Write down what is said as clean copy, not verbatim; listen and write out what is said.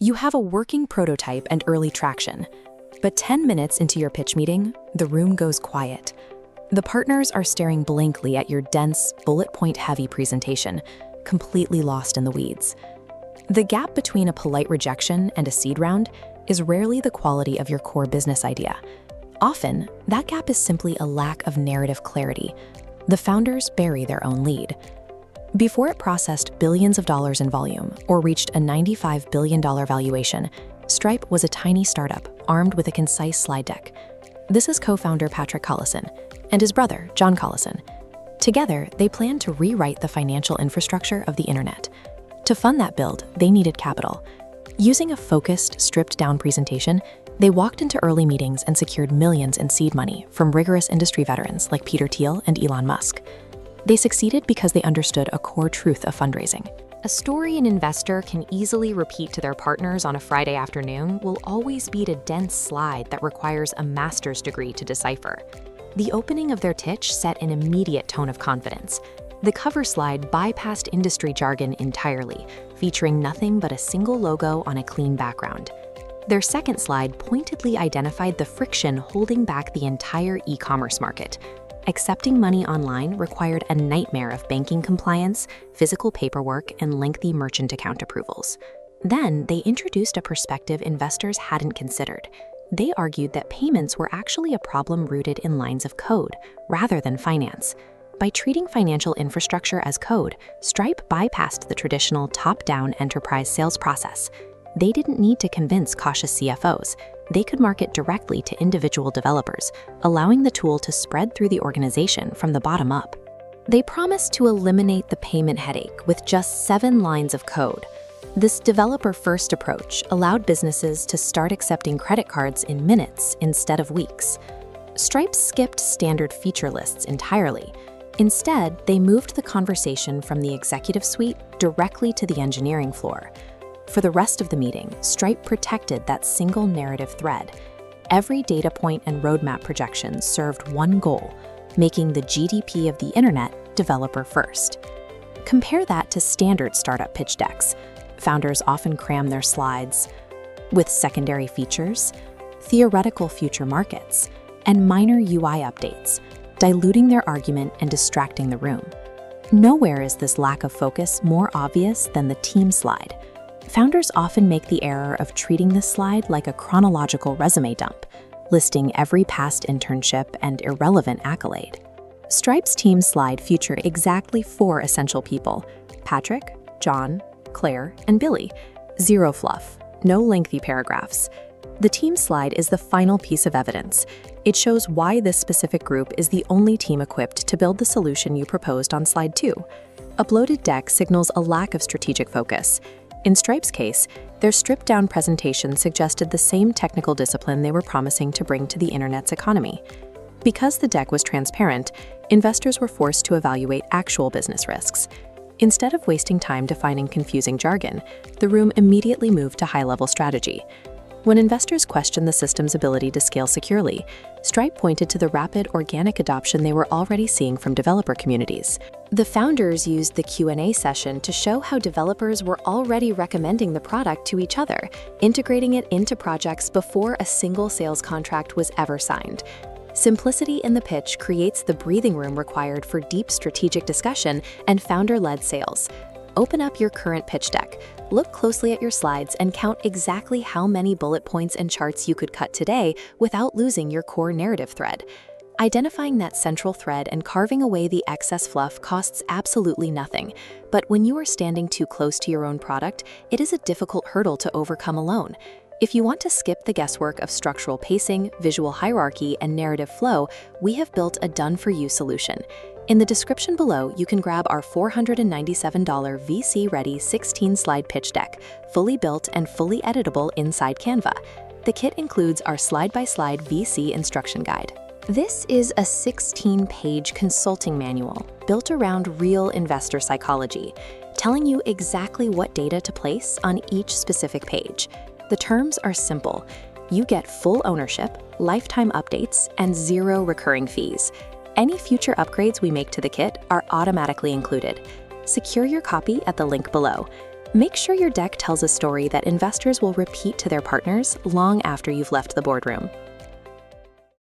You have a working prototype and early traction, but 10 minutes into your pitch meeting, the room goes quiet. The partners are staring blankly at your dense, bullet point-heavy presentation, completely lost in the weeds. The gap between a polite rejection and a seed round is rarely the quality of your core business idea. Often, that gap is simply a lack of narrative clarity. The founders bury their own lead. Before it processed billions of dollars in volume or reached a $95 billion valuation, Stripe was a tiny startup armed with a concise slide deck. This is co-founder Patrick Collison and his brother, John Collison. Together, they planned to rewrite the financial infrastructure of the internet. To fund that build, they needed capital. Using a focused, stripped-down presentation, they walked into early meetings and secured millions in seed money from rigorous industry veterans like Peter Thiel and Elon Musk. They succeeded because they understood a core truth of fundraising. A story an investor can easily repeat to their partners on a Friday afternoon will always beat a dense slide that requires a master's degree to decipher. The opening of their pitch set an immediate tone of confidence. The cover slide bypassed industry jargon entirely, featuring nothing but a single logo on a clean background. Their second slide pointedly identified the friction holding back the entire e-commerce market. Accepting money online required a nightmare of banking compliance, physical paperwork, and lengthy merchant account approvals. Then, they introduced a perspective investors hadn't considered. They argued that payments were actually a problem rooted in lines of code, rather than finance. By treating financial infrastructure as code, Stripe bypassed the traditional top-down enterprise sales process. They didn't need to convince cautious CFOs. They could market directly to individual developers, allowing the tool to spread through the organization from the bottom up. They promised to eliminate the payment headache with just 7 lines of code. This developer-first approach allowed businesses to start accepting credit cards in minutes instead of weeks. Stripe skipped standard feature lists entirely. Instead, they moved the conversation from the executive suite directly to the engineering floor. For the rest of the meeting, Stripe protected that single narrative thread. Every data point and roadmap projection served one goal: making the GDP of the internet developer first. Compare that to standard startup pitch decks. Founders often cram their slides with secondary features, theoretical future markets, and minor UI updates, diluting their argument and distracting the room. Nowhere is this lack of focus more obvious than the team slide. Founders often make the error of treating this slide like a chronological resume dump, listing every past internship and irrelevant accolade. Stripe's team slide featured exactly 4 essential people: Patrick, John, Claire, and Billy. Zero fluff, no lengthy paragraphs. The team slide is the final piece of evidence. It shows why this specific group is the only team equipped to build the solution you proposed on slide 2. A bloated deck signals a lack of strategic focus. In Stripe's case, their stripped-down presentation suggested the same technical discipline they were promising to bring to the internet's economy. Because the deck was transparent, investors were forced to evaluate actual business risks. Instead of wasting time defining confusing jargon, the room immediately moved to high-level strategy. When investors questioned the system's ability to scale securely, Stripe pointed to the rapid organic adoption they were already seeing from developer communities. The founders used the Q&A session to show how developers were already recommending the product to each other, integrating it into projects before a single sales contract was ever signed. Simplicity in the pitch creates the breathing room required for deep strategic discussion and founder-led sales. Open up your current pitch deck, look closely at your slides, and count exactly how many bullet points and charts you could cut today without losing your core narrative thread. Identifying that central thread and carving away the excess fluff costs absolutely nothing, but when you are standing too close to your own product, it is a difficult hurdle to overcome alone. If you want to skip the guesswork of structural pacing, visual hierarchy, and narrative flow, we have built a done-for-you solution. In the description below, you can grab our $497 VC-ready 16-slide pitch deck, fully built and fully editable inside Canva. The kit includes our slide-by-slide VC instruction guide. This is a 16-page consulting manual built around real investor psychology, telling you exactly what data to place on each specific page. The terms are simple. You get full ownership, lifetime updates, and 0 recurring fees. Any future upgrades we make to the kit are automatically included. Secure your copy at the link below. Make sure your deck tells a story that investors will repeat to their partners long after you've left the boardroom.